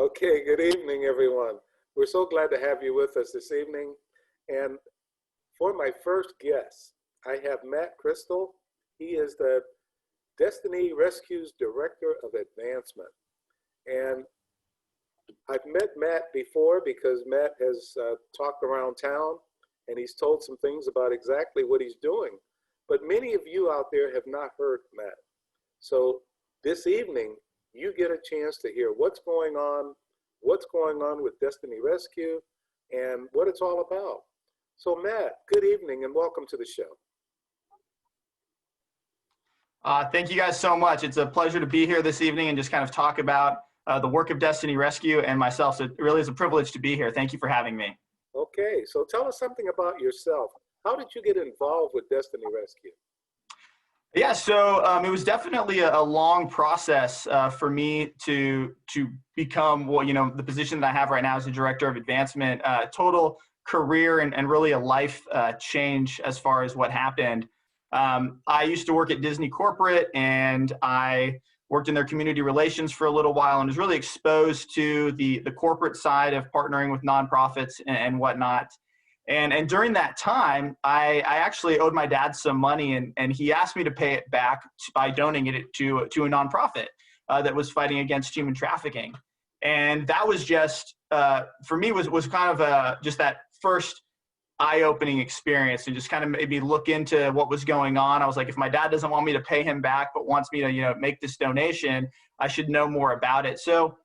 Okay, good evening, everyone. We're so glad to have you with us this evening. And for my first guest, I have Matt Crystal. He is the Destiny Rescues Director of Advancement. And I've met Matt before because Matt has talked around town and he's told some things about exactly what he's doing. But many of you out there have not heard Matt. So this evening, you get a chance to hear what's going on with Destiny Rescue and what it's all about. So Matt, good evening and welcome to the show. Thank you guys so much. It's a pleasure to be here this evening and just kind of talk about the work of Destiny Rescue and myself. So it really is a privilege to be here. Thank you for having me. Okay, so tell us something about yourself. How did you get involved with Destiny Rescue? Yeah, so it was definitely a long process for me to become, well, the position that I have right now as the Director of Advancement, total career and really a life change as far as what happened. I used to work at Disney Corporate and I worked in their community relations for a little while and was really exposed to the corporate side of partnering with nonprofits and whatnot. And during that time, I actually owed my dad some money, and he asked me to pay it back by donating it to a nonprofit that was fighting against human trafficking. And that was just, for me, was kind of just that first eye-opening experience, and just kind of made me look into what was going on. I was like, if my dad doesn't want me to pay him back, but wants me to, make this donation, I should know more about it. So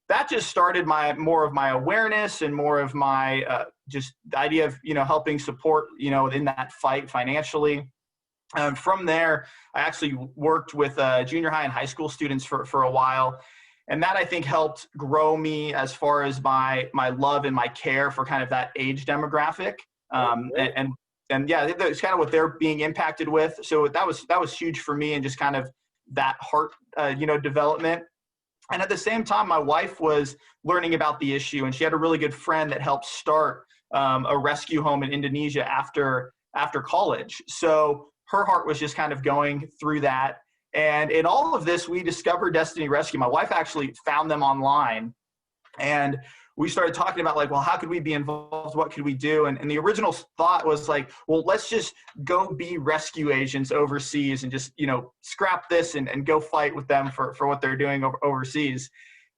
that just started more of my awareness and more of my just the idea of helping support in that fight financially. From there, I actually worked with junior high and high school students for a while, and that I think helped grow me as far as my love and my care for kind of that age demographic. And yeah, it's kind of what they're being impacted with. So that was huge for me, and just kind of that heart development. And at the same time, my wife was learning about the issue, and she had a really good friend that helped start a rescue home in Indonesia after college. So her heart was just kind of going through that. And in all of this, we discovered Destiny Rescue. My wife actually found them online, and we started talking about well, how could we be involved? What could we do? And the original thought was well, let's just go be rescue agents overseas and just, scrap this and go fight with them for what they're doing overseas.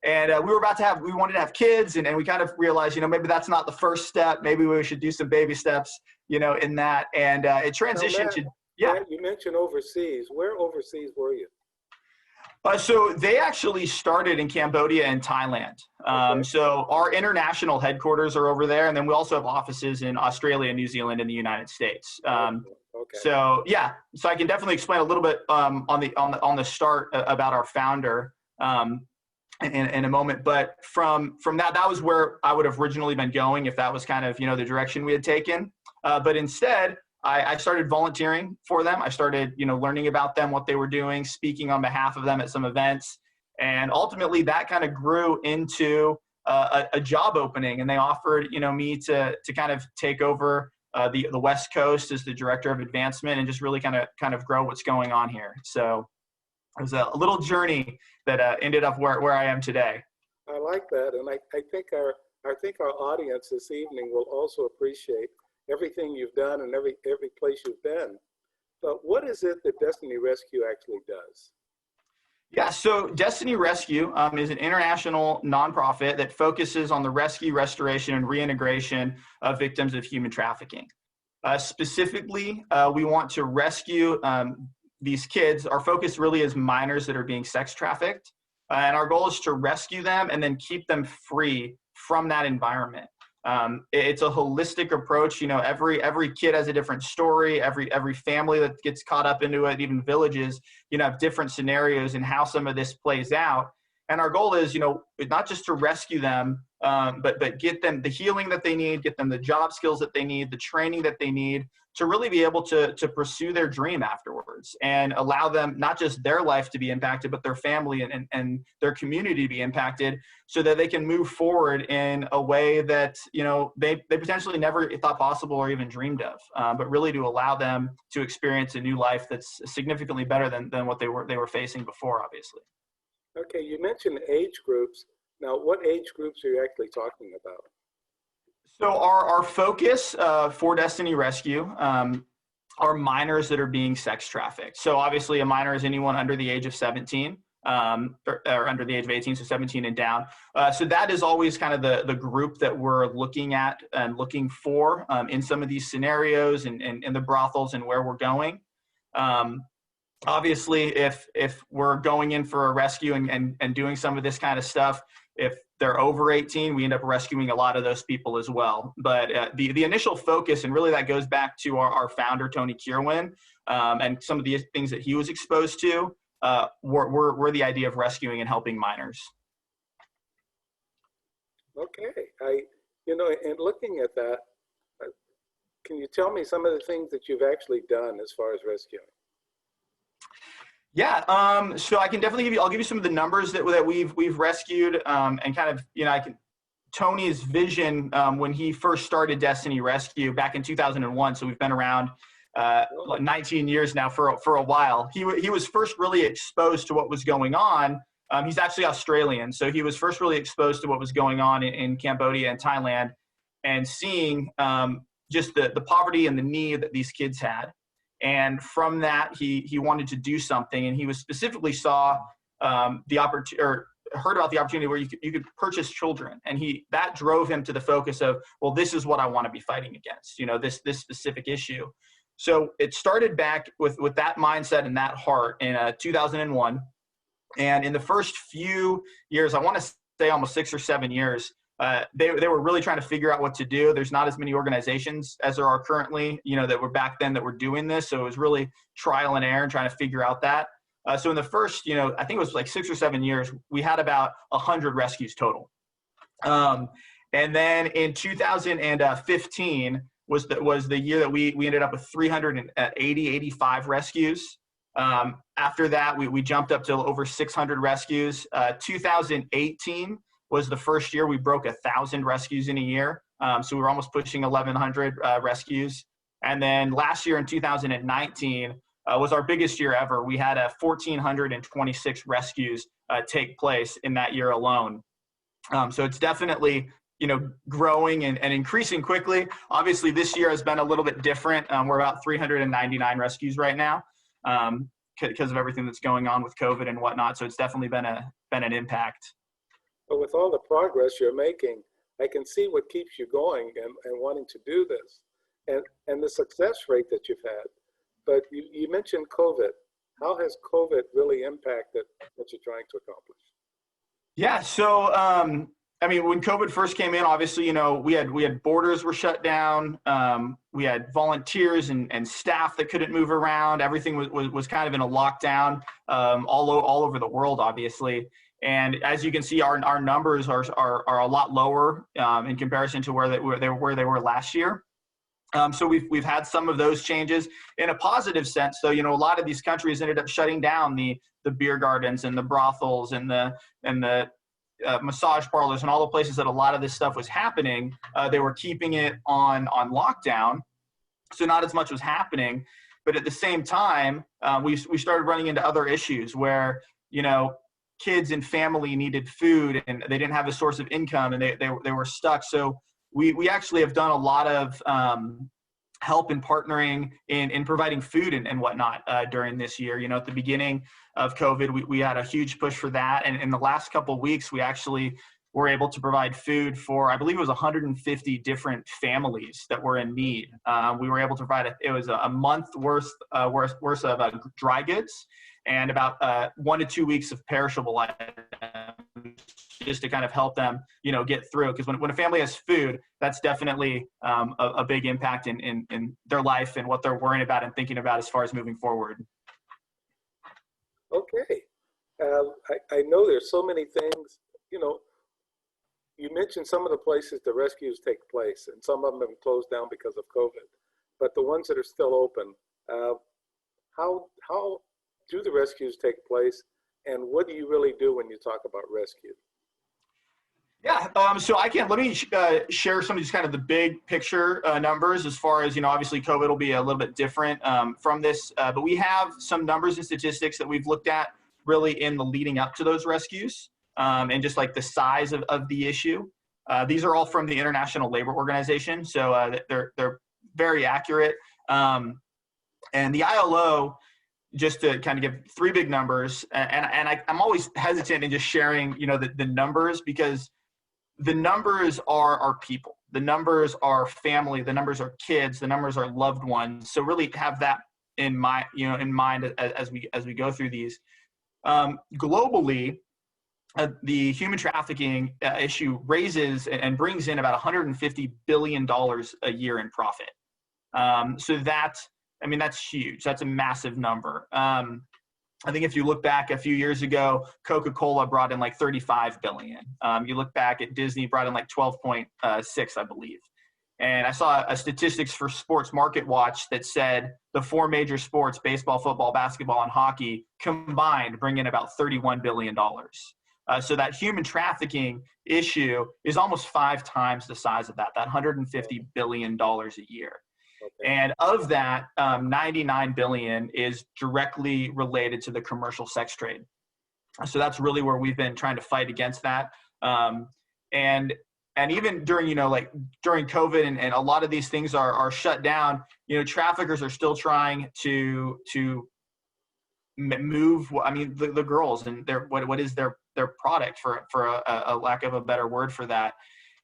And we wanted to have kids, and we kind of realized, maybe that's not the first step. Maybe we should do some baby steps, in that. And it transitioned to, yeah. Matt, you mentioned overseas. Where overseas were you? So they actually started in Cambodia and Thailand. Okay. So our international headquarters are over there, and then we also have offices in Australia, New Zealand, and the United States. Okay. So yeah, so I can definitely explain a little bit on the start about our founder in a moment. But from that was where I would have originally been going if that was kind of the direction we had taken. But instead, I started volunteering for them. I started, learning about them, what they were doing, speaking on behalf of them at some events. And ultimately that kind of grew into a job opening. And they offered, me to kind of take over the West Coast as the Director of Advancement and just really kind of grow what's going on here. So it was a little journey that ended up where I am today. I like that. And I think our audience this evening will also appreciate everything you've done and every place you've been. But what is it that Destiny Rescue actually does? Yeah, so Destiny Rescue is an international nonprofit that focuses on the rescue, restoration, and reintegration of victims of human trafficking. Specifically, we want to rescue these kids. Our focus really is minors that are being sex trafficked. And our goal is to rescue them and then keep them free from that environment. It's a holistic approach. Every kid has a different story. Every family that gets caught up into it, even villages, have different scenarios and how some of this plays out. And our goal is, not just to rescue them, but get them the healing that they need, get them the job skills that they need, the training that they need to really be able to pursue their dream afterwards, and allow them not just their life to be impacted, but their family and their community to be impacted, so that they can move forward in a way that they potentially never thought possible or even dreamed of, but really to allow them to experience a new life that's significantly better than what they were facing before, obviously. Okay, you mentioned age groups. Now, what age groups are you actually talking about? So our focus for Destiny Rescue are minors that are being sex trafficked. So obviously a minor is anyone under the age of 17 or under the age of 18, so 17 and down. So that is always kind of the group that we're looking at and looking for in some of these scenarios and the brothels and where we're going. Obviously, if we're going in for a rescue and doing some of this kind of stuff, if they're over 18, we end up rescuing a lot of those people as well. But the initial focus, and really that goes back to our founder, Tony Kierwin, and some of the things that he was exposed to, were the idea of rescuing and helping minors. Okay, and looking at that, can you tell me some of the things that you've actually done as far as rescuing? Yeah, so I can definitely I'll give you some of the numbers that we've rescued, and kind of, Tony's vision when he first started Destiny Rescue back in 2001. So we've been around 19 years now for a while. He was first really exposed to what was going on. He's actually Australian, so he was first really exposed to what was going on in Cambodia and Thailand, and seeing just the poverty and the need that these kids had. And from that, he wanted to do something, and he was specifically saw the opportunity, or heard about the opportunity where you could purchase children, and that drove him to the focus of, well, this is what I want to be fighting against, this specific issue. So it started back with that mindset and that heart in 2001, and in the first few years, I want to say almost 6 or 7 years, they were really trying to figure out what to do. There's not as many organizations as there are currently, that were back then that were doing this. So it was really trial and error and trying to figure out that. So in the first, I think it was like 6 or 7 years, we had about 100 rescues total. And then in 2015 was the year that we ended up with 85 rescues. After that, we jumped up to over 600 rescues. 2018 was the first year we broke 1,000 rescues in a year. So we were almost pushing 1,100 rescues. And then last year in 2019 was our biggest year ever. We had 1,426 rescues take place in that year alone. So it's definitely, growing and increasing quickly. Obviously, this year has been a little bit different. We're about 399 rescues right now because of everything that's going on with COVID and whatnot. So it's definitely been an impact. But with all the progress you're making, I can see what keeps you going and wanting to do this, and the success rate that you've had. But you mentioned COVID. How has COVID really impacted what you're trying to accomplish? Yeah, so when COVID first came in, obviously, we had borders were shut down. We had volunteers and staff that couldn't move around. Everything was kind of in a lockdown all over the world, obviously. And as you can see, our numbers are a lot lower in comparison to where they were last year. So we've had some of those changes in a positive sense. So a lot of these countries ended up shutting down the beer gardens and the brothels and the massage parlors and all the places that a lot of this stuff was happening. They were keeping it on lockdown, so not as much was happening. But at the same time, we started running into other issues where kids and family needed food and they didn't have a source of income, and they were stuck. So we actually have done a lot of help in partnering in providing food and whatnot during this year. At the beginning of COVID, we had a huge push for that. And in the last couple of weeks, we actually were able to provide food for, I believe it was 150 different families that were in need. We were able to provide it was a month worth of dry goods and about 1 to 2 weeks of perishable items, just to kind of help them, get through. Because when a family has food, that's definitely a big impact in their life and what they're worrying about and thinking about as far as moving forward. Okay. I know there's so many things, you mentioned some of the places the rescues take place, and some of them have closed down because of COVID. But the ones that are still open, how do the rescues take place, and what do you really do when you talk about rescue? Yeah, so let me share some of these kind of the big picture numbers as far as, obviously COVID will be a little bit different from this, but we have some numbers and statistics that we've looked at really in the leading up to those rescues. and just like the size of the issue. These are all from the International Labor Organization, so they're very accurate. And the ILO, just to kind of give three big numbers, and I'm always hesitant in just sharing, the numbers, because the numbers are people, the numbers are family, the numbers are kids, the numbers are loved ones. So really have that in mind as we go through these. Globally, the human trafficking issue raises and brings in about $150 billion a year in profit. So that's huge. That's a massive number. I think if you look back a few years ago, Coca-Cola brought in like 35 billion. You look back at Disney, brought in like 12.6, I believe. And I saw a statistics for Sports Market Watch that said the four major sports, baseball, football, basketball, and hockey, combined bring in about $31 billion. So that human trafficking issue is almost 5 times the size of that $150 billion a year. Okay. And of that, 99 billion is directly related to the commercial sex trade. So that's really where we've been trying to fight against that. And even during, during COVID and a lot of these things are shut down, traffickers are still trying to move, the girls and what is their product, for a lack of a better word for that.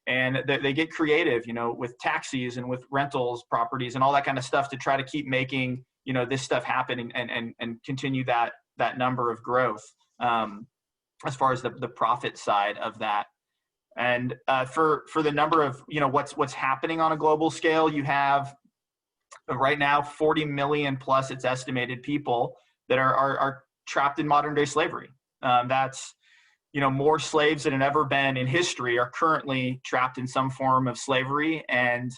And they get creative, with taxis and with rentals properties and all that kind of stuff to try to keep making, this stuff happen and continue that number of growth, as far as the profit side of that. And for the number of, what's happening on a global scale, you have right now 40 million plus, it's estimated, people that are trapped in modern day slavery. That's, more slaves than have ever been in history are currently trapped in some form of slavery. And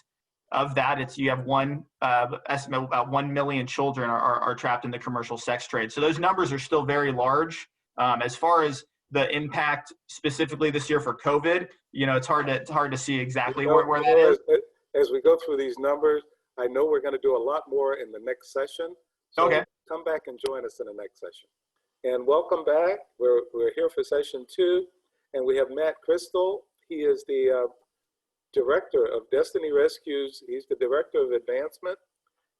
of that, you have estimate about 1 million children are trapped in the commercial sex trade. So those numbers are still very large. As far as the impact specifically this year for COVID, it's hard to see exactly where that is. As we go through these numbers, I know we're going to do a lot more in the next session. So okay. Come back and join us in the next session. And welcome back. We're here for session 2, and we have Matt Crystal. He is the director of Destiny Rescues. He's the director of advancement,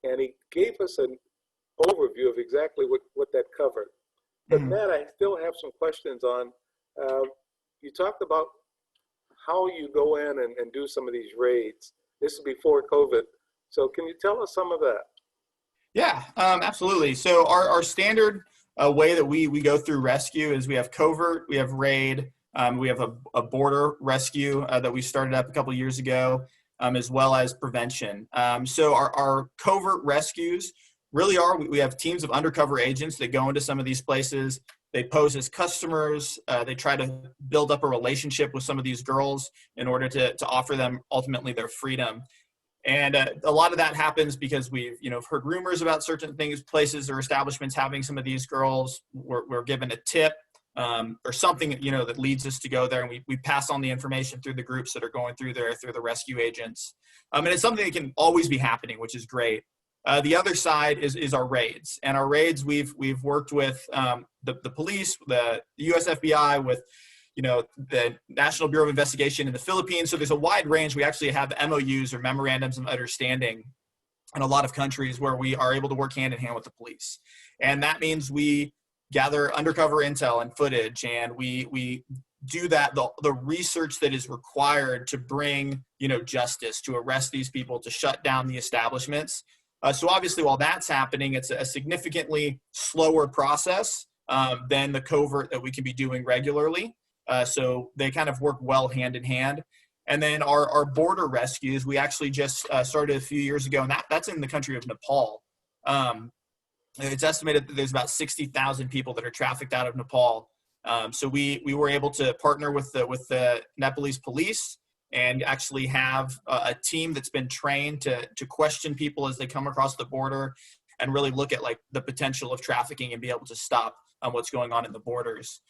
and he gave us an overview of exactly what that covered. But Matt, I still have some questions on, you talked about how you go in and do some of these raids. This is before COVID. So can you tell us some of that? Yeah, absolutely. So our standard way that we go through rescue is we have covert, we have raid, we have a border rescue that we started up a couple of years ago, as well as prevention. So our covert rescues really we have teams of undercover agents that go into some of these places. They pose as customers. They try to build up a relationship with some of these girls in order to offer them ultimately their freedom. And a lot of that happens because we've heard rumors about certain things, places or establishments having some of these girls. We're given a tip or something that leads us to go there, and we pass on the information through the groups that are going through there, through the rescue agents. And it's something that can always be happening, which is great. The other side is our raids, and our raids we've worked with the police, the U.S. FBI, with the National Bureau of Investigation in the Philippines. So there's a wide range. We actually have MOUs, or memorandums of understanding, in a lot of countries where we are able to work hand in hand with the police. And that means we gather undercover intel and footage, and we do the research that is required to bring justice, to arrest these people, to shut down the establishments. So obviously, while that's happening, it's a significantly slower process than the covert that we can be doing regularly. So they kind of work well hand in hand. And then our border rescues, we actually just started a few years ago, and that's in the country of Nepal. It's estimated that there's about 60,000 people that are trafficked out of Nepal. So we were able to partner with the Nepalese police and actually have a team that's been trained to question people as they come across the border and really look at like the potential of trafficking and be able to stop what's going on in the borders.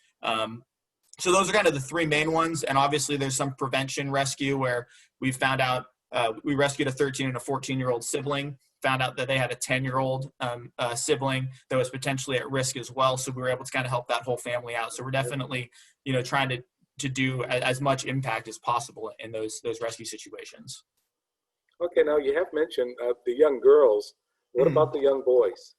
So those are kind of the three main ones. And obviously there's some prevention rescue where we found out we rescued a 13 and a 14-year-old sibling found out that they had a 10-year-old sibling that was potentially at risk as well. So we were able to kind of help that whole family out. So we're definitely, trying to do as much impact as possible in those rescue situations. Okay, now you have mentioned the young girls. What about the young boys?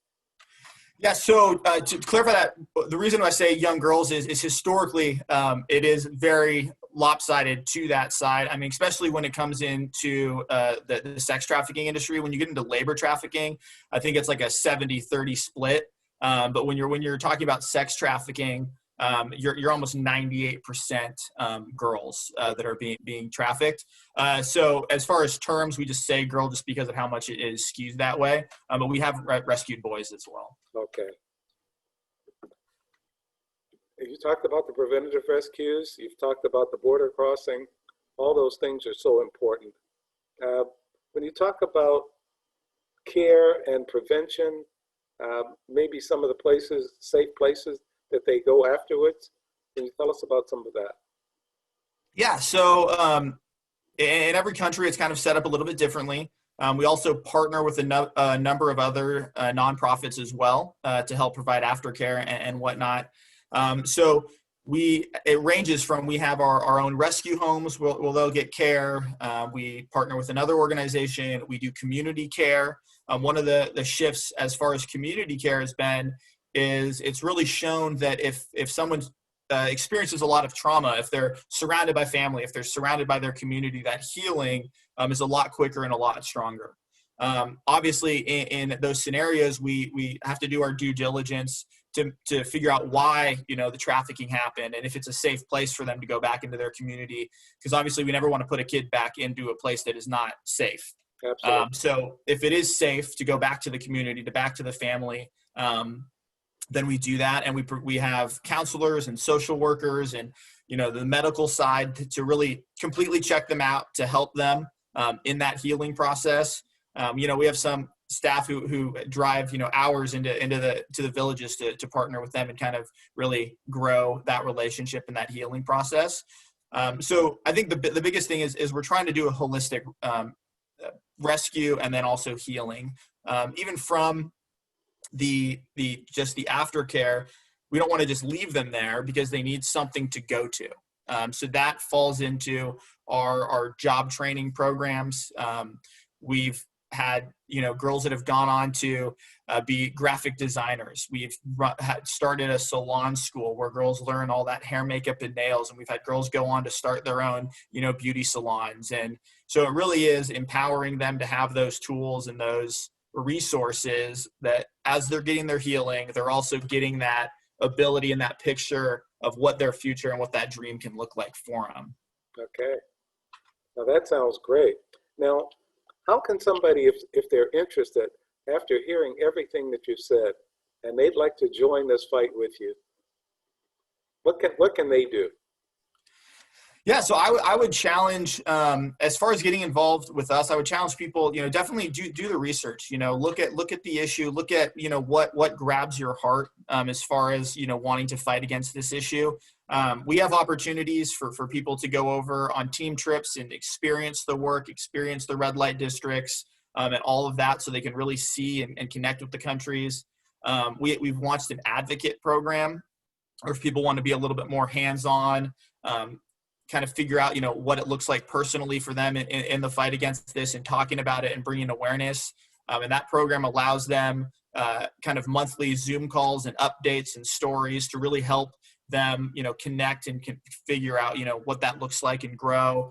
Yeah, so to clarify that, the reason I say young girls is historically it is very lopsided to that side. I mean, especially when it comes into the sex trafficking industry. When you get into labor trafficking, I think it's like a 70-30 split. But when you're talking about sex trafficking, you're almost 98% girls that are being trafficked. So as far as terms, we just say girl just because of how much it is skewed that way. But we have rescued boys as well. Okay. You talked about the preventative rescues. You've talked about the border crossing. All those things are so important. When you talk about care and prevention, maybe some of the places, safe places that they go afterwards, can you tell us about some of that? Yeah, so in every country, it's kind of set up a little bit differently. We also partner with a number of other nonprofits as well to help provide aftercare and whatnot. So it ranges from, we have our own rescue homes where they'll get care. We partner with another organization. We do community care. One of the shifts as far as community care has been is it's really shown that if someone experiences a lot of trauma, if they're surrounded by family, if they're surrounded by their community, that healing is a lot quicker and a lot stronger. Obviously, in those scenarios, we have to do our due diligence to figure out why the trafficking happened and if it's a safe place for them to go back into their community. Because obviously, we never want to put a kid back into a place that is not safe. Absolutely. So if it is safe to go back to the community, back to the family, then we do that, and we have counselors and social workers and the medical side to really completely check them out to help them in that healing process. We have some staff who drive hours to the villages to partner with them and kind of really grow that relationship and that healing process. So I think the biggest thing is we're trying to do a holistic rescue and then also healing, even from the aftercare. We don't want to just leave them there because they need something to go to. So that falls into our job training programs. We've had girls that have gone on to be graphic designers. We've started a salon school where girls learn all that hair, makeup, and nails, and we've had girls go on to start their own beauty salons. And so it really is empowering them to have those tools and those resources that as they're getting their healing, they're also getting that ability and that picture of what their future and what that dream can look like for them. Okay. Now that sounds great. Now, how can somebody, if they're interested, after hearing everything that you've said, and they'd like to join this fight with you, what can they do? Yeah, so I would challenge, as far as getting involved with us, I would challenge people, definitely do the research, look at the issue, look at, what grabs your heart as far as, wanting to fight against this issue. We have opportunities for people to go over on team trips and experience the work, experience the red light districts, and all of that so they can really see and connect with the countries. We've launched an advocate program, or if people want to be a little bit more hands-on, kind of figure out, what it looks like personally for them in the fight against this and talking about it and bringing awareness. And that program allows them kind of monthly Zoom calls and updates and stories to really help them, connect and figure out, what that looks like and grow.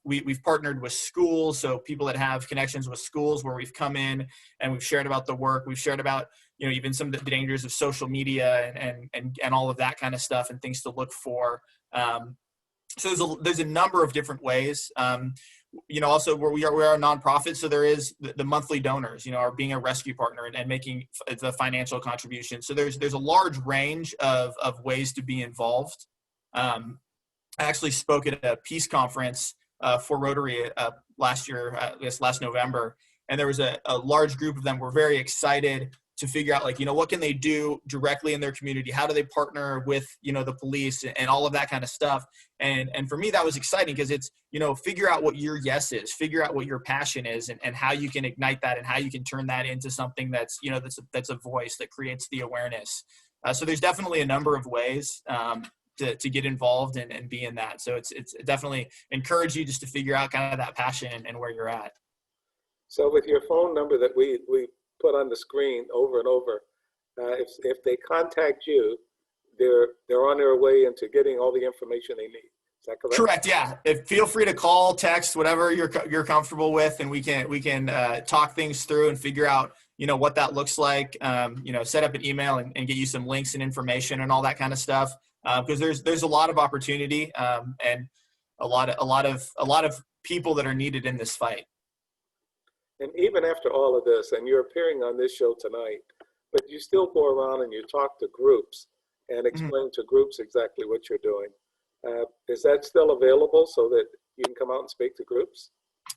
We've partnered with schools, so people that have connections with schools where we've come in and we've shared about the work. We've shared about, even some of the dangers of social media and all of that kind of stuff and things to look for. So there's a number of different ways. Also where we are a nonprofit, so there is the monthly donors, are being a rescue partner and making the financial contribution. So there's a large range of ways to be involved. I actually spoke at a peace conference for Rotary last year, last November, and there was a large group of them were very excited to figure out, like, what can they do directly in their community? How do they partner with, the police and all of that kind of stuff? And for me, that was exciting because it's, figure out what your yes is, figure out what your passion is, and how you can ignite that and how you can turn that into something that's, that's a voice that creates the awareness. So there's definitely a number of ways to get involved and be in that. So it's definitely encourage you just to figure out kind of that passion and where you're at. So with your phone number that we put on the screen over and over, if they contact you, they're on their way into getting all the information they need. Is that correct? Correct. Yeah. Feel free to call, text, whatever you're comfortable with, and we can talk things through and figure out what that looks like. Set up an email and get you some links and information and all that kind of stuff. Because there's a lot of opportunity and a lot of people that are needed in this fight. And even after all of this, and you're appearing on this show tonight, but you still go around and you talk to groups and explain to groups exactly what you're doing. Is that still available so that you can come out and speak to groups?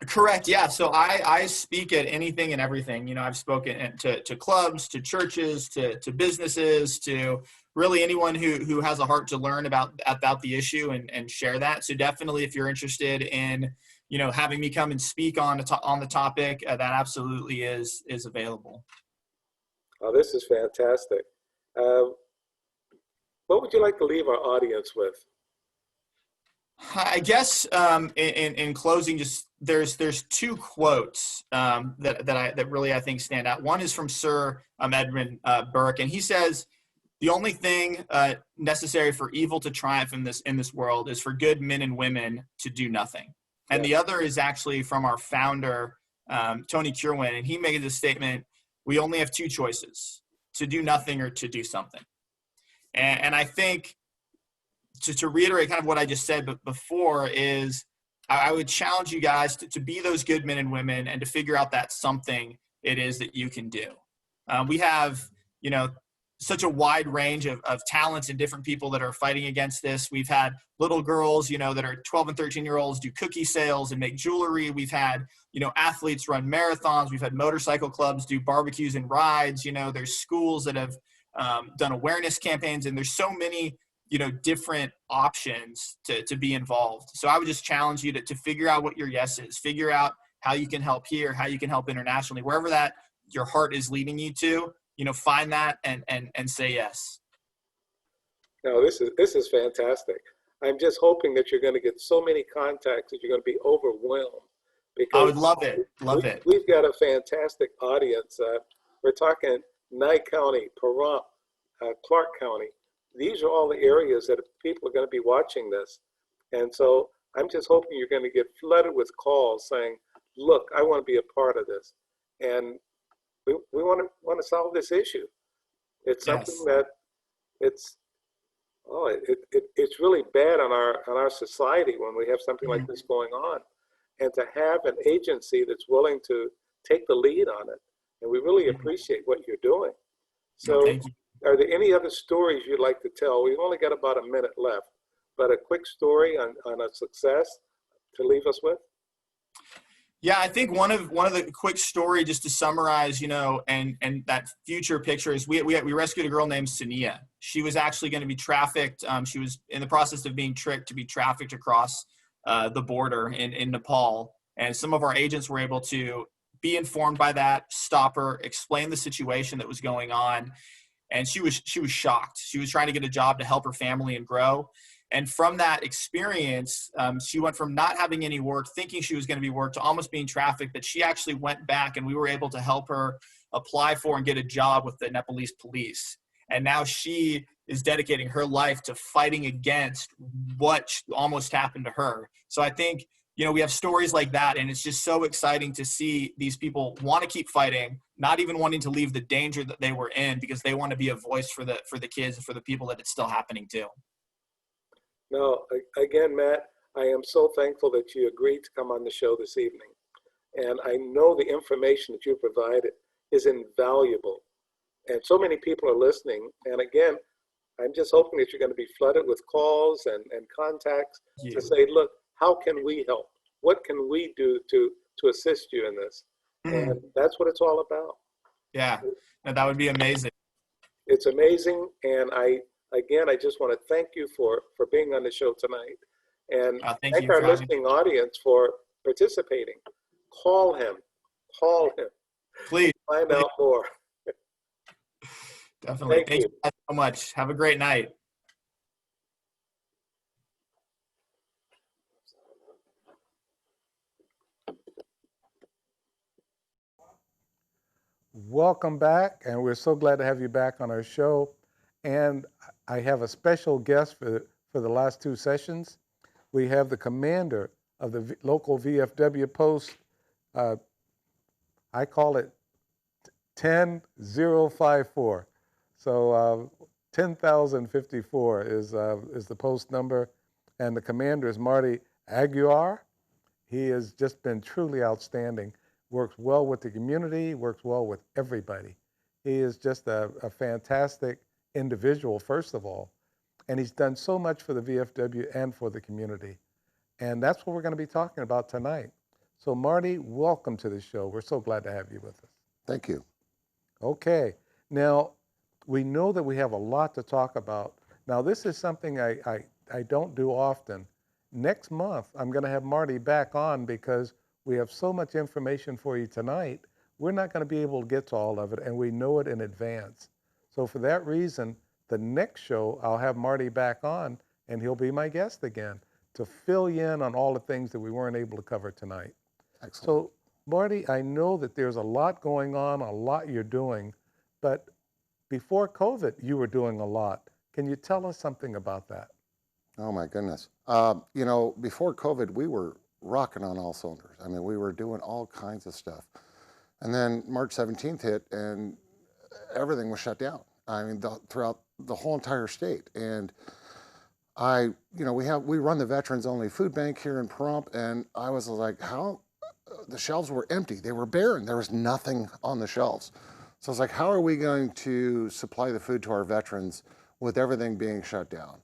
Correct. Yeah. So I speak at anything and everything. I've spoken to clubs, to churches, to businesses, to really anyone who has a heart to learn about the issue and share that. So definitely, if you're interested in, having me come and speak on the topic, that absolutely is available. Oh, this is fantastic. What would you like to leave our audience with? I guess in closing, just there's two quotes that really I think stand out. One is from Sir Edmund Burke, and he says, "The only thing necessary for evil to triumph in this world is for good men and women to do nothing." And the other is actually from our founder, Tony Curwen, and he made this statement: "We only have two choices: to do nothing or to do something." And I think, to reiterate kind of what I just said before, is I would challenge you guys to be those good men and women and to figure out that something it is that you can do. We have, such a wide range of talents and different people that are fighting against this. We've had little girls, that are 12 and 13-year-olds do cookie sales and make jewelry. We've had, athletes run marathons. We've had motorcycle clubs do barbecues and rides. There's schools that have done awareness campaigns, and there's so many different options to be involved. So I would just challenge you to figure out what your yes is, figure out how you can help here, how you can help internationally, wherever that your heart is leading you to, find that and say yes. No, this is fantastic. I'm just hoping that you're going to get so many contacts that you're going to be overwhelmed. Because I would love it. We've got a fantastic audience. We're talking Nye County, Pahrump, Clark County. These are all the areas that people are going to be watching this. And so I'm just hoping you're going to get flooded with calls saying, look, I want to be a part of this. And we want to solve this issue. It's something that it's really bad on our society when we have something like this going on. And to have an agency that's willing to take the lead on it. And we really appreciate what you're doing. So are there any other stories you'd like to tell? We've only got about a minute left, but a quick story on a success to leave us with? Yeah, I think one of the quick story, just to summarize, and that future picture is we rescued a girl named Sania. She was actually going to be trafficked. She was in the process of being tricked to be trafficked across the border in Nepal. And some of our agents were able to be informed by that, stop her, explain the situation that was going on. And she was shocked. She was trying to get a job to help her family and grow. And from that experience, she went from not having any work, thinking she was going to be work, to almost being trafficked. But she actually went back, and we were able to help her apply for and get a job with the Nepalese police. And now she is dedicating her life to fighting against what almost happened to her. So I think, we have stories like that, and it's just so exciting to see these people want to keep fighting, not even wanting to leave the danger that they were in, because they want to be a voice for the kids and for the people that it's still happening to. No, again, Matt, I am so thankful that you agreed to come on the show this evening. And I know the information that you provided is invaluable. And so many people are listening. And again, I'm just hoping that you're going to be flooded with calls and contacts to say, look, how can we help? What can we do to assist you in this? And that's what it's all about. Yeah, no, that would be amazing. It's amazing, and I just want to thank you for being on the show tonight, and Thank thank you our for having me. listening audience for participating. Call him, Please, find please, out more. definitely. Thank Thank you. you guys so much. Have a great night. Welcome back, and we're so glad to have you back on our show. And I have a special guest for the last two sessions. We have the commander of the local VFW post. I call it 10054. So 10,054 is the post number, and the commander is Marty Aguiar. He has just been truly outstanding. Works well with the community, works well with everybody. He is just a fantastic individual, first of all, and he's done so much for the VFW and for the community. And that's what we're going to be talking about tonight. So Marty, welcome to the show. We're so glad to have you with us. Thank you. Okay, now we know that we have a lot to talk about. Now this is something I don't do often. Next month, I'm going to have Marty back on because we have so much information for you tonight. We're not going to be able to get to all of it, and we know it in advance. So for that reason, the next show, I'll have Marty back on, and he'll be my guest again to fill you in on all the things that we weren't able to cover tonight. Excellent. So Marty, I know that there's a lot going on, a lot you're doing, but before COVID, you were doing a lot. Can you tell us something about that? Oh my goodness. You know, before COVID, we were rocking on all cylinders. I mean, we were doing all kinds of stuff. And then March 17th hit and everything was shut down. I mean, throughout the whole entire state. And we run the veterans only food bank here in Pahrump, and I was like, how? The shelves were empty. They were barren. There was nothing on the shelves. So I was like, how are we going to supply the food to our veterans with everything being shut down?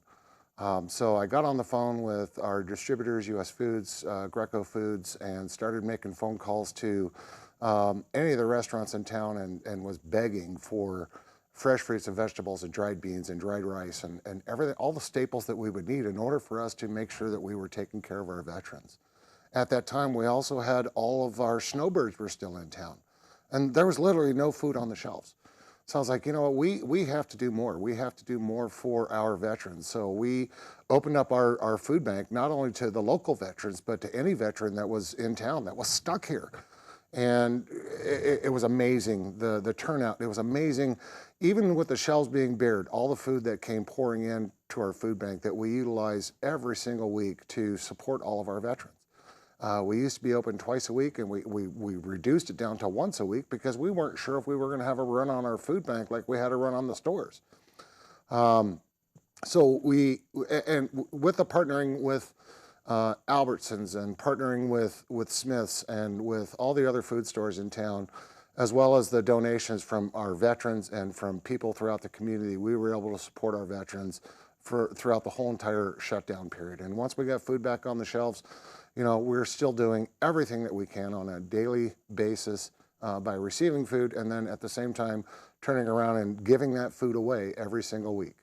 So I got on the phone with our distributors, U.S. Foods, Greco Foods, and started making phone calls to any of the restaurants in town and was begging for fresh fruits and vegetables and dried beans and dried rice and everything, all the staples that we would need in order for us to make sure that we were taking care of our veterans. At that time, we also had all of our snowbirds were still in town, and there was literally no food on the shelves. So I was like, you know what, we have to do more. We have to do more for our veterans. So we opened up our food bank, not only to the local veterans, but to any veteran that was in town that was stuck here. And it was amazing, the turnout. It was amazing, even with the shelves being bared, all the food that came pouring in to our food bank that we utilize every single week to support all of our veterans. We used to be open twice a week, and we reduced it down to once a week because we weren't sure if we were going to have a run on our food bank like we had a run on the stores. So with the partnering with Albertsons and partnering with Smith's and with all the other food stores in town, as well as the donations from our veterans and from people throughout the community, we were able to support our veterans throughout the whole entire shutdown period. And once we got food back on the shelves, you know, we're still doing everything that we can on a daily basis by receiving food, and then at the same time turning around and giving that food away every single week.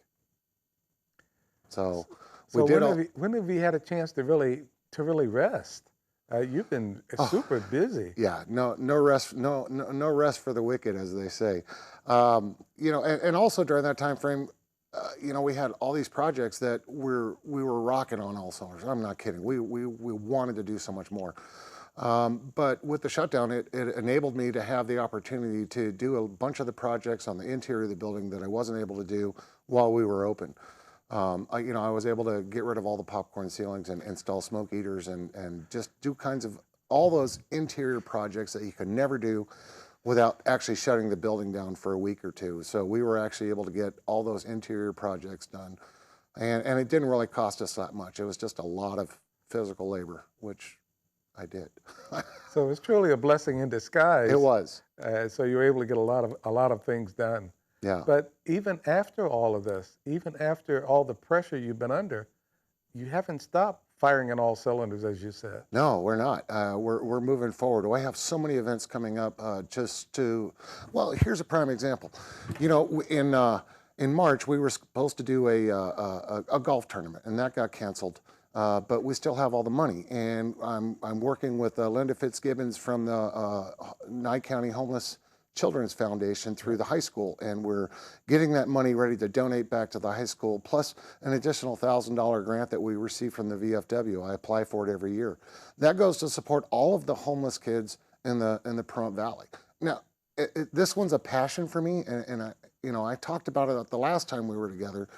So when have you had a chance to really rest? You've been super busy. Yeah, no rest for the wicked, as they say. You know, and also during that time frame, you know, we had all these projects that we were rocking on all cylinders. I'm not kidding. We wanted to do so much more. But with the shutdown, it enabled me to have the opportunity to do a bunch of the projects on the interior of the building that I wasn't able to do while we were open. You know, I was able to get rid of all the popcorn ceilings and install smoke eaters and just do kinds of all those interior projects that you could never do without actually shutting the building down for a week or two. So we were actually able to get all those interior projects done. And it didn't really cost us that much. It was just a lot of physical labor, which I did. So it's truly a blessing in disguise. It was. So you were able to get a lot of things done. Yeah. But even after all of this, even after all the pressure you've been under, you haven't stopped firing on all cylinders, as you said. No, we're not. We're moving forward. We have so many events coming up. Well, here's a prime example. You know, in March we were supposed to do a golf tournament, and that got canceled. But we still have all the money, and I'm working with Linda Fitzgibbons from the NYE County Homeless Children's Foundation through the high school, and we're getting that money ready to donate back to the high school, plus an additional $1,000 grant that we receive from the VFW. I apply for it every year. That goes to support all of the homeless kids in the Pahrump Valley. Now, this one's a passion for me, and I talked about it the last time we were together.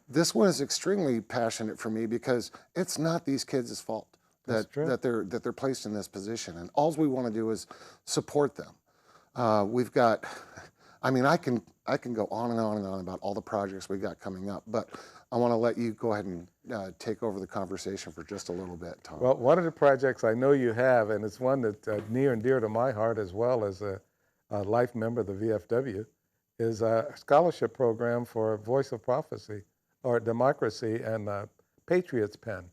This one is extremely passionate for me because it's not these kids' fault that they're placed in this position, and all we want to do is support them. We've got, I mean, I can go on and on and on about all the projects we got coming up, but I want to let you go ahead and take over the conversation for just a little bit, Tom. Well, one of the projects I know you have, and it's one that's near and dear to my heart as well as a life member of the VFW, is a scholarship program for Voice of Prophecy, or Democracy, and Patriots Pen.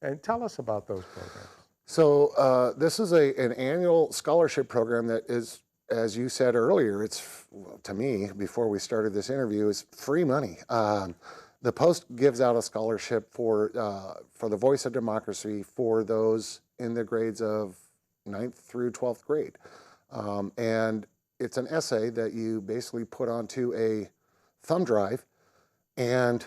And tell us about those programs. So this is an annual scholarship program that is, as you said earlier, it's, to me, before we started this interview, is free money. The Post gives out a scholarship for the Voice of Democracy for those in the grades of 9th through 12th grade. And it's an essay that you basically put onto a thumb drive and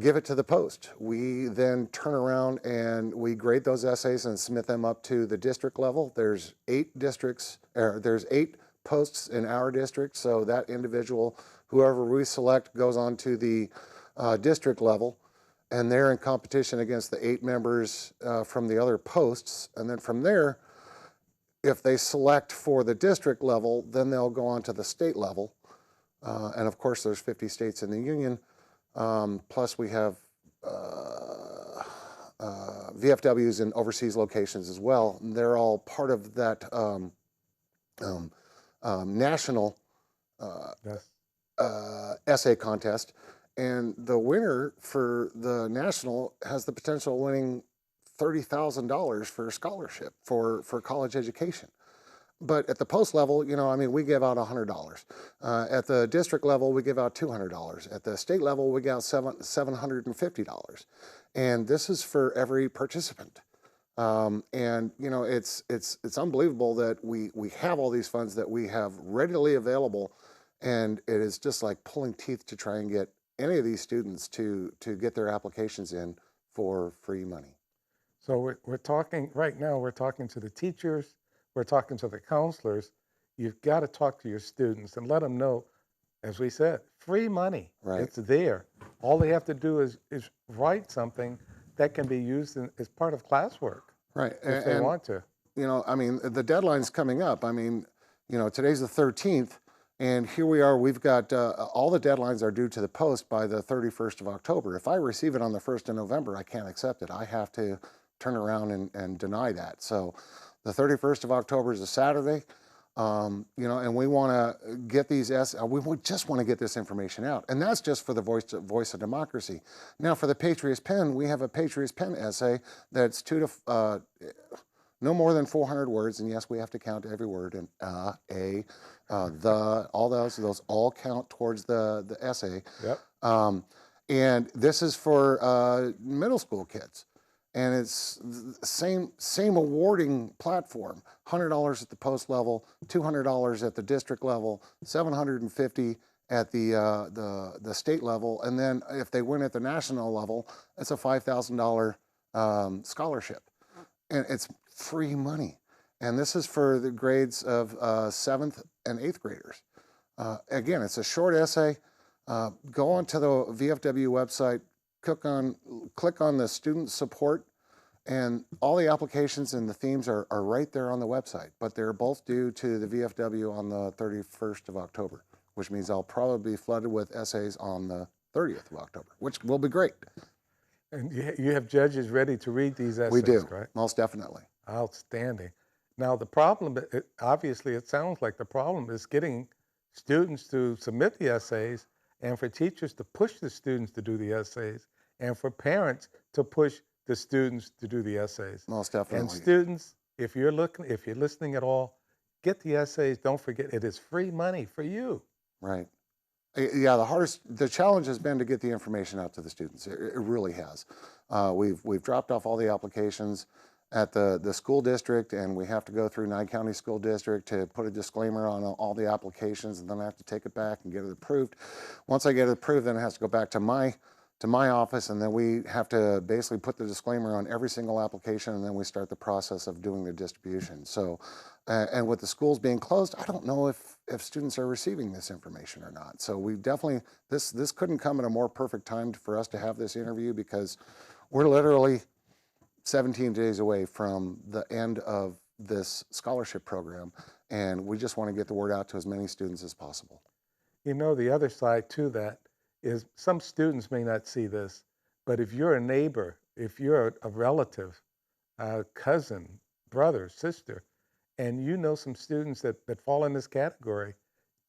give it to the Post. We then turn around and we grade those essays and submit them up to the district level. There's 8 districts, there's 8 posts in our district, so that individual, whoever we select, goes on to the district level, and they're in competition against the 8 members from the other posts. And then from there, if they select for the district level, then they'll go on to the state level. And of course, there's 50 states in the union. Plus we have VFWs in overseas locations as well. And they're all part of that national essay contest. And the winner for the national has the potential of winning $30,000 for a scholarship for college education. But at the Post level, you know, I mean, we give out $100. At the district level, we give out $200. At the state level, we give out $750. And this is for every participant. And you know, it's unbelievable that we have all these funds that we have readily available, and it is just like pulling teeth to try and get any of these students to get their applications in for free money. So we're talking, right now, we're talking to the teachers, we're talking to the counselors. You've got to talk to your students and let them know, as we said, free money. Right. It's there. All they have to do is write something that can be used as part of classwork. Right. If they want to. You know, I mean, the deadline's coming up. I mean, you know, today's the 13th, and here we are. We've got all the deadlines are due to the Post by the 31st of October. If I receive it on the 1st of November, I can't accept it. I have to turn around and deny that. So the 31st of October is a Saturday. You know, and we want to get these, we just want to get this information out. And that's just for the Voice of Democracy. Now for the Patriots Pen, we have a Patriots Pen essay that's no more than 400 words. And yes, we have to count every word, and all those all count towards the essay. Yep. And this is for middle school kids. And it's the same awarding platform, $100 at the Post level, $200 at the district level, $750 at the state level, and then if they win at the national level, it's a $5,000 scholarship. And it's free money. And this is for the grades of 7th and 8th graders. Again, it's a short essay. Go onto the VFW website, click on the student support, and all the applications and the themes are right there on the website, but they're both due to the VFW on the 31st of October, which means I'll probably be flooded with essays on the 30th of October, which will be great. And you have judges ready to read these essays, We do, right? most definitely. Outstanding. Now the problem, obviously it sounds like the problem is getting students to submit the essays, and for teachers to push the students to do the essays, and for parents to push the students to do the essays. Most definitely. And students, if you're listening at all, get the essays. Don't forget, it is free money for you. Right. Yeah, the challenge has been to get the information out to the students. It really has. We've dropped off all the applications at the school district, and we have to go through NYE County School District to put a disclaimer on all the applications, and then I have to take it back and get it approved. Once I get it approved, then it has to go back to my office, and then we have to basically put the disclaimer on every single application, and then we start the process of doing the distribution. So, and with the schools being closed, I don't know if students are receiving this information or not. So we definitely, this couldn't come at a more perfect time for us to have this interview, because we're literally 17 days away from the end of this scholarship program, and we just want to get the word out to as many students as possible. You know, the other side to that is some students may not see this, but if you're a neighbor, if you're a relative, a cousin, brother, sister, and you know some students that fall in this category,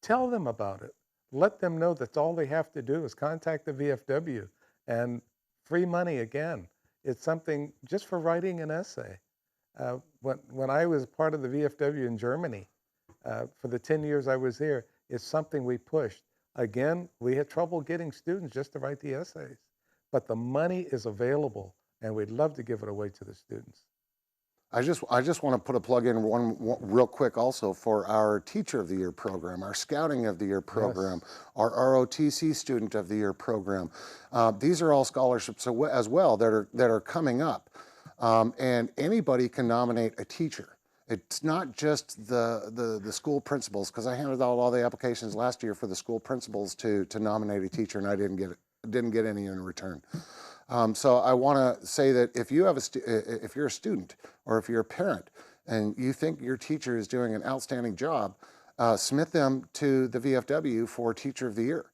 tell them about it. Let them know that's all they have to do is contact the VFW, and free money again. It's something just for writing an essay. When I was part of the VFW in Germany, for the 10 years I was here, it's something we pushed. Again, we had trouble getting students just to write the essays, but the money is available, and we'd love to give it away to the students. I just want to put a plug in one real quick also for our Teacher of the Year program, our Scouting of the Year program, yes, our ROTC Student of the Year program. These are all scholarships as well that are coming up, and anybody can nominate a teacher. It's not just the school principals, because I handed out all the applications last year for the school principals to nominate a teacher, and I didn't get any in return. So I want to say that if you have if you're a student or if you're a parent and you think your teacher is doing an outstanding job, submit them to the VFW for Teacher of the Year.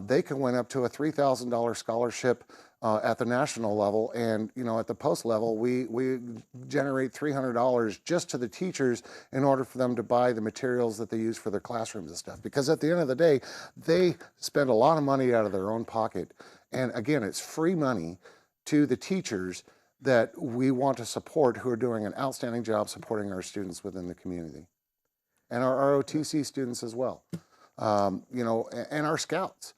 They can win up to a $3,000 scholarship at the national level, and at the post level, we generate $300 just to the teachers in order for them to buy the materials that they use for their classrooms and stuff. Because at the end of the day, they spend a lot of money out of their own pocket, and again, it's free money to the teachers that we want to support, who are doing an outstanding job supporting our students within the community, and our ROTC students as well. And our scouts.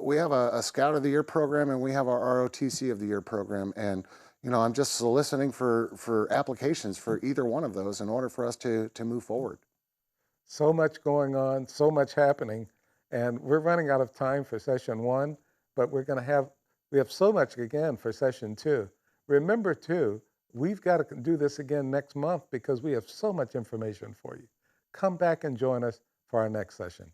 We have a Scout of the Year program, and we have our ROTC of the Year program, and I'm just soliciting for applications for either one of those in order for us to move forward. So much going on, so much happening, and we're running out of time for session 1, but we have so much again for session 2. Remember too, we've got to do this again next month because we have so much information for you. Come back and join us for our next session.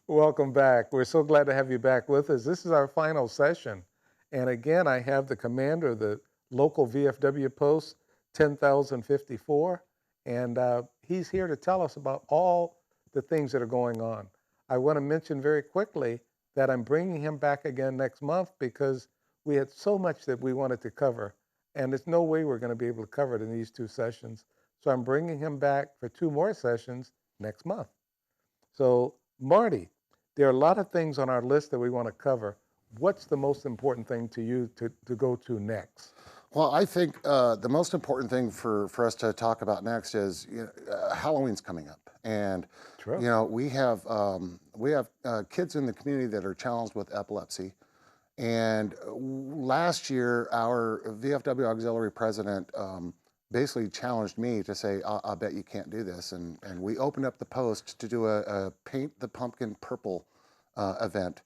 Welcome back. We're so glad to have you back with us. This is our final session. And again, I have the commander of the local VFW post, 10,054, and he's here to tell us about all the things that are going on. I want to mention very quickly that I'm bringing him back again next month because we had so much that we wanted to cover, and there's no way we're going to be able to cover it in these 2 sessions. So I'm bringing him back for 2 more sessions next month. So Marty, there are a lot of things on our list that we want to cover. What's the most important thing to you to go to next? Well, I think the most important thing for us to talk about next is Halloween's coming up, and True. We have kids in the community that are challenged with epilepsy. And last year, our VFW auxiliary president basically challenged me to say, I bet you can't do this. And we opened up the post to do a Paint the Pumpkin Purple event.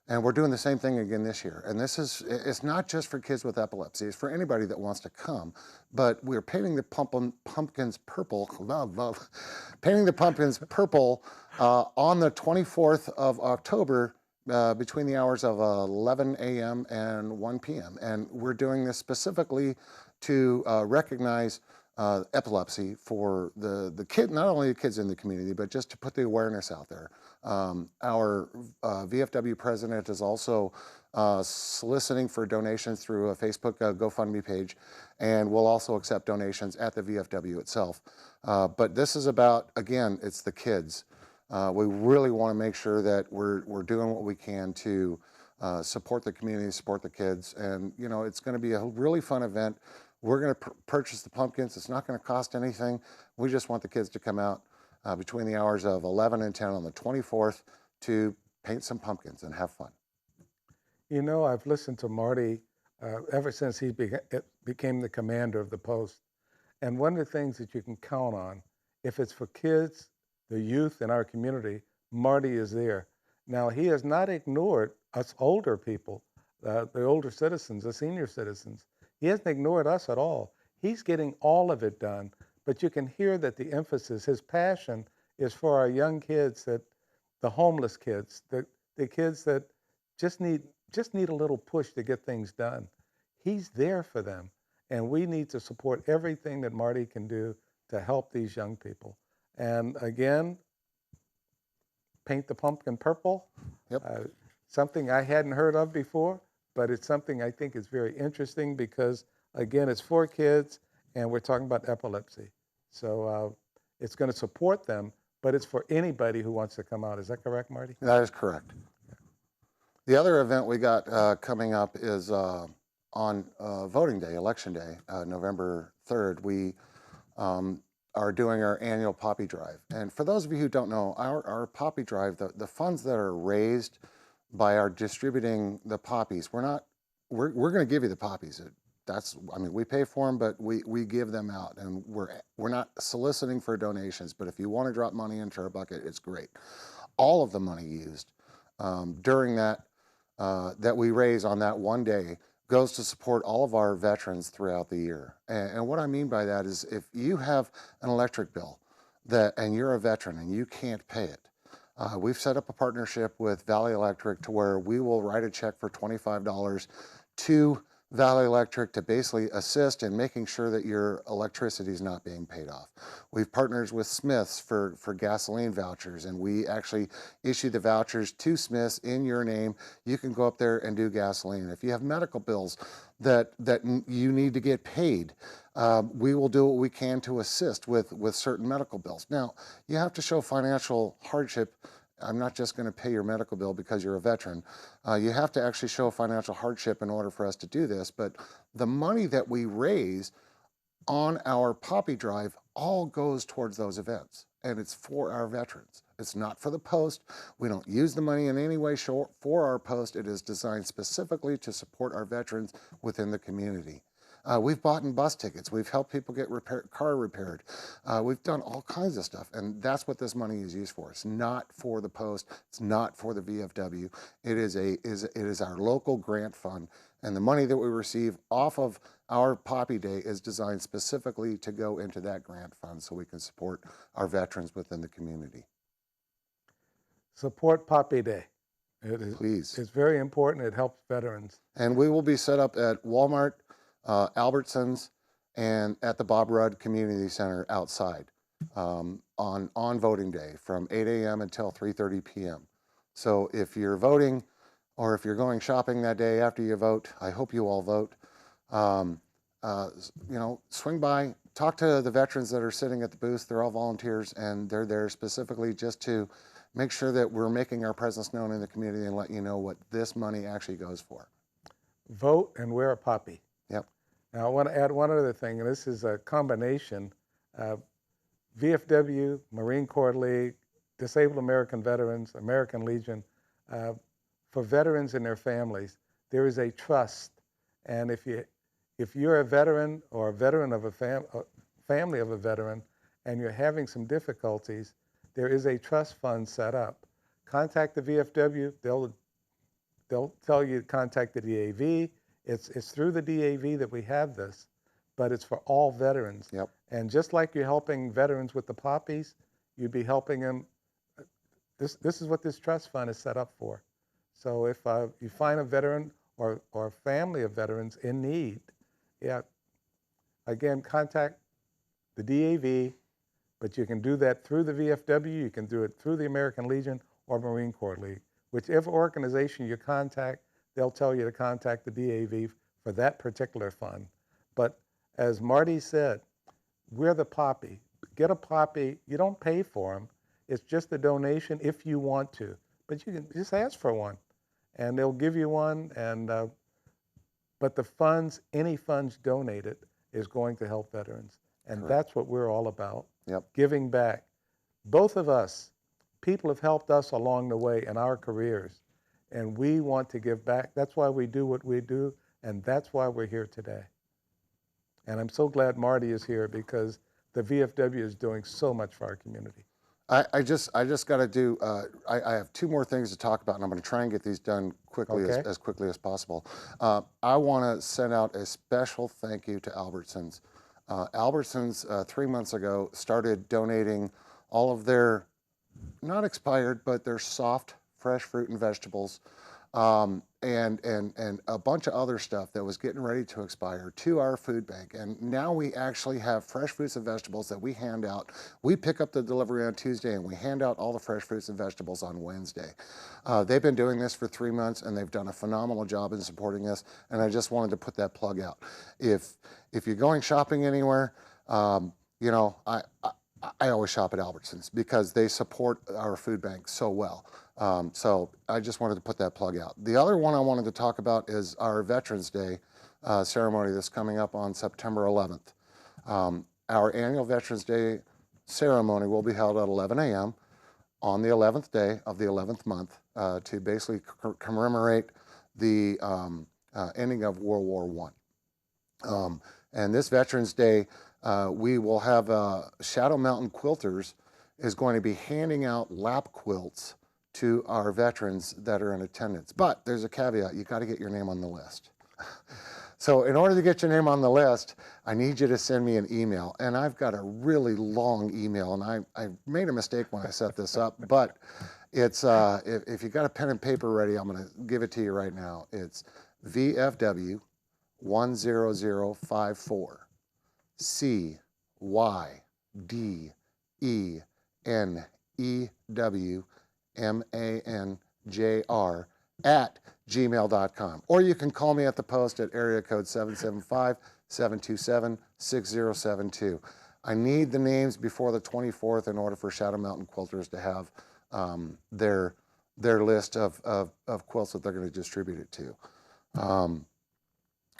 And we're doing the same thing again this year. And it's not just for kids with epilepsy, it's for anybody that wants to come. But we're painting the pumpkins purple, painting the pumpkins purple on the 24th of October between the hours of 11 a.m. and 1 p.m. And we're doing this specifically to recognize epilepsy for the kid, not only the kids in the community, but just to put the awareness out there. Our VFW president is also soliciting for donations through a Facebook GoFundMe page, and we'll also accept donations at the VFW itself. But this is about, again, it's the kids. We really want to make sure that we're doing what we can to support the community, support the kids. And, you know, it's going to be a really fun event. We're going to purchase the pumpkins. It's not going to cost anything. We just want the kids to come out between the hours of 11 and 10 on the 24th to paint some pumpkins and have fun. You know, I've listened to Marty ever since he became the commander of the post. And one of the things that you can count on, if it's for kids, the youth in our community, Marty is there. Now, he has not ignored us older people, the older citizens, the senior citizens. He hasn't ignored us at all. He's getting all of it done, but you can hear that the emphasis, his passion is for our young kids, that the homeless kids, the kids that just need a little push to get things done. He's there for them, and we need to support everything that Marty can do to help these young people. And again, paint the pumpkin purple. Yep. Something I hadn't heard of before, but it's something I think is very interesting because, again, it's for kids, and we're talking about epilepsy. So it's going to support them, but it's for anybody who wants to come out. Is that correct, Marty? That is correct. The other event we got coming up is on voting day, election day, November 3rd. We are doing our annual poppy drive. And for those of you who don't know, our poppy drive, the funds that are raised by our distributing the poppies, we're going to give you the poppies. I mean, we pay for them, but we give them out, and we're not soliciting for donations, but if you want to drop money into our bucket, it's great. All of the money used during that we raise on that one day goes to support all of our veterans throughout the year. And what I mean by that is if you have an electric bill and you're a veteran and you can't pay it, we've set up a partnership with Valley Electric to where we will write a check for $25 to Valley Electric to basically assist in making sure that your electricity is not being paid off. We've partnered with Smith's for gasoline vouchers, and we actually issue the vouchers to Smith's in your name. You can go up there and do gasoline. If you have medical bills that you need to get paid, we will do what we can to assist with certain medical bills. Now, you have to show financial hardship. I'm not just going to pay your medical bill because you're a veteran. You have to actually show financial hardship in order for us to do this. But the money that we raise on our poppy drive all goes towards those events. And it's for our veterans. It's not for the post. We don't use the money in any way for our post. It is designed specifically to support our veterans within the community. We've bought bus tickets. We've helped people get car repaired. We've done all kinds of stuff, and that's what this money is used for. It's not for the post. It's not for the VFW. It is our local grant fund, and the money that we receive off of our Poppy Day is designed specifically to go into that grant fund so we can support our veterans within the community. Support Poppy Day. Please. It's very important. It helps veterans. And we will be set up at Walmart, Albertsons, and at the Bob Rudd Community Center outside on voting day from 8 a.m. until 3:30 p.m. So if you're voting or if you're going shopping that day after you vote, I hope you all vote. Swing by, talk to the veterans that are sitting at the booth. They're all volunteers, and they're there specifically just to make sure that we're making our presence known in the community and let you know what this money actually goes for. Vote and wear a poppy. Yep. Now, I want to add one other thing, and this is a combination. VFW, Marine Corps League, Disabled American Veterans, American Legion. For veterans and their families, there is a trust. And if you're a veteran or a veteran of a family of a veteran and you're having some difficulties, there is a trust fund set up. Contact the VFW. They'll tell you to contact the DAV. It's through the DAV that we have this, but it's for all veterans. Yep. And just like you're helping veterans with the poppies, you'd be helping them. This is what this trust fund is set up for. So if you find a veteran or a family of veterans in need, again, contact the DAV, but you can do that through the VFW, you can do it through the American Legion or Marine Corps League. Whichever organization you contact, they'll tell you to contact the DAV for that particular fund. But as Marty said, we're the poppy. Get a poppy. You don't pay for them. It's just a donation if you want to. But you can just ask for one. and they'll give you one. And but the funds, any funds donated, is going to help veterans, and Correct. that's what we're all about. Yep. Giving back. Both of us, people have helped us along the way in our careers, and we want to give back. That's why we do what we do, and that's why we're here today. And I'm so glad Marty is here, because the VFW is doing so much for our community. I just got to do, I have two more things to talk about, and I'm going to try and get these done quickly, Okay. as quickly as possible. I want to send out a special thank you to Albertsons. Albertsons, 3 months ago, started donating all of their, not expired, but their soft, fresh fruit and vegetables, and a bunch of other stuff that was getting ready to expire to our food bank. And now we actually have fresh fruits and vegetables that we hand out. We pick up the delivery on Tuesday, and we hand out all the fresh fruits and vegetables on Wednesday. They've been doing this for 3 months, and they've done a phenomenal job in supporting this. And I just wanted to put that plug out. If you're going shopping anywhere, you know, I always shop at Albertsons because they support our food bank so well. So I just wanted to put that plug out. The other one I wanted to talk about is our Veterans Day ceremony that's coming up on September 11th. Our annual Veterans Day ceremony will be held at 11 a.m. on the 11th day of the 11th month to basically commemorate the ending of World War I. And this Veterans Day, we will have Shadow Mountain Quilters is going to be handing out lap quilts to our veterans that are in attendance. But there's a caveat, you got to get your name on the list. So in order to get your name on the list, I need you to send me an email. And I've got a really long email, and I made a mistake when I set this up, but it's, if you got a pen and paper ready, I'm gonna give it to you right now. It's VFW 10054 CYDENEWMANJR@gmail.com. Or you can call me at the post at area code 775-727-6072. I need the names before the 24th in order for Shadow Mountain Quilters to have their list of quilts that they're going to distribute it to.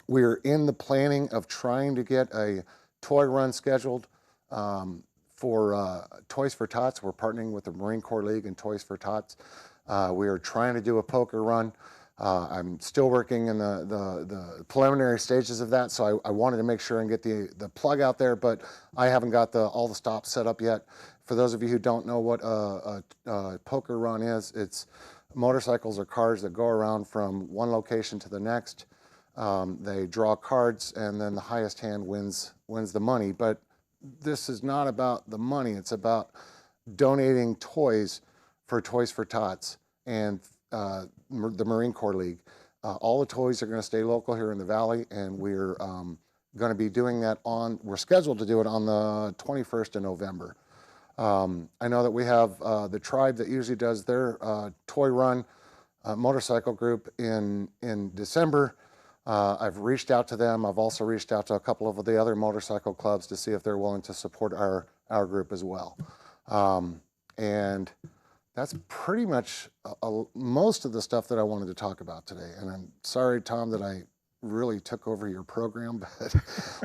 We're in the planning of trying to get a toy run scheduled for Toys for Tots. We're partnering with the Marine Corps League and Toys for Tots. We are trying to do a poker run. I'm still working in the preliminary stages of that, so I wanted to make sure and get the plug out there, but I haven't got all the stops set up yet. For those of you who don't know what a poker run is, it's motorcycles or cars that go around from one location to the next. They draw cards, and then the highest hand wins the money. But this is not about the money. It's about donating toys for Toys for Tots and the Marine Corps League. All the toys are going to stay local here in the Valley, and we're going to be doing that we're scheduled to do it on the 21st of November. I know that we have the tribe that usually does their toy run motorcycle group in December. I've reached out to them. I've also reached out to a couple of the other motorcycle clubs to see if they're willing to support our group as well. And that's pretty much most of the stuff that I wanted to talk about today. And I'm sorry, Tom, that I really took over your program, but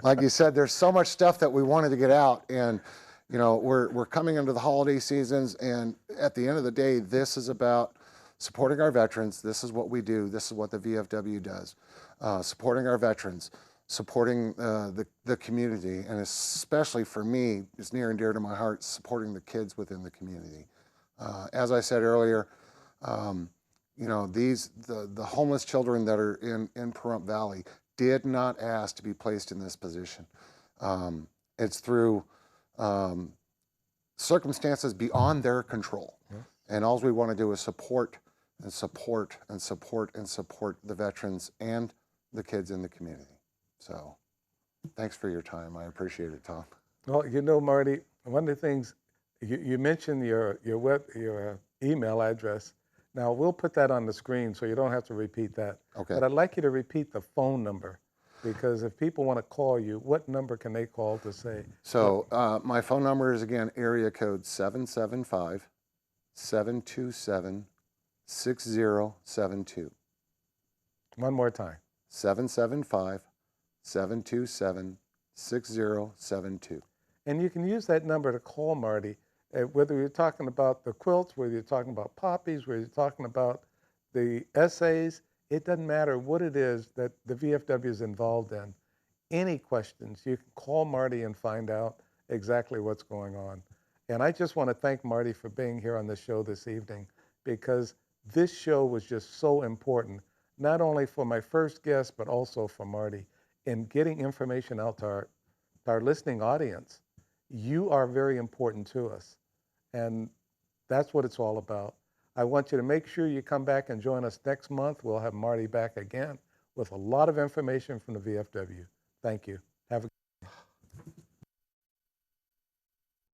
like you said, there's so much stuff that we wanted to get out. And you know, we're coming into the holiday seasons, and at the end of the day, this is about supporting our veterans. This is what we do. This is what the VFW does. Supporting our veterans, supporting the community, and especially for me, it's near and dear to my heart, supporting the kids within the community. As I said earlier, you know, the homeless children that are in Pahrump Valley did not ask to be placed in this position. It's through circumstances beyond their control. Yes. And all we want to do is support and support and support and support the veterans and the kids in the community. So thanks for your time. I appreciate it, Tom. Well, you know, Marty, one of the things, you mentioned your email address. Now, we'll put that on the screen so you don't have to repeat that. Okay. But I'd like you to repeat the phone number, because if people want to call you, what number can they call to say? So my phone number is, again, area code 775-727-6072. One more time. 775-727-6072. And you can use that number to call Marty, whether you're talking about the quilts, whether you're talking about poppies, whether you're talking about the essays. It doesn't matter what it is that the VFW is involved in. Any questions, you can call Marty and find out exactly what's going on. And I just want to thank Marty for being here on the show this evening, because this show was just so important, not only for my first guest, but also for Marty, in getting information out to our listening audience. You are very important to us, and that's what it's all about. I want you to make sure you come back and join us next month. We'll have Marty back again with a lot of information from the VFW. Thank you. Have a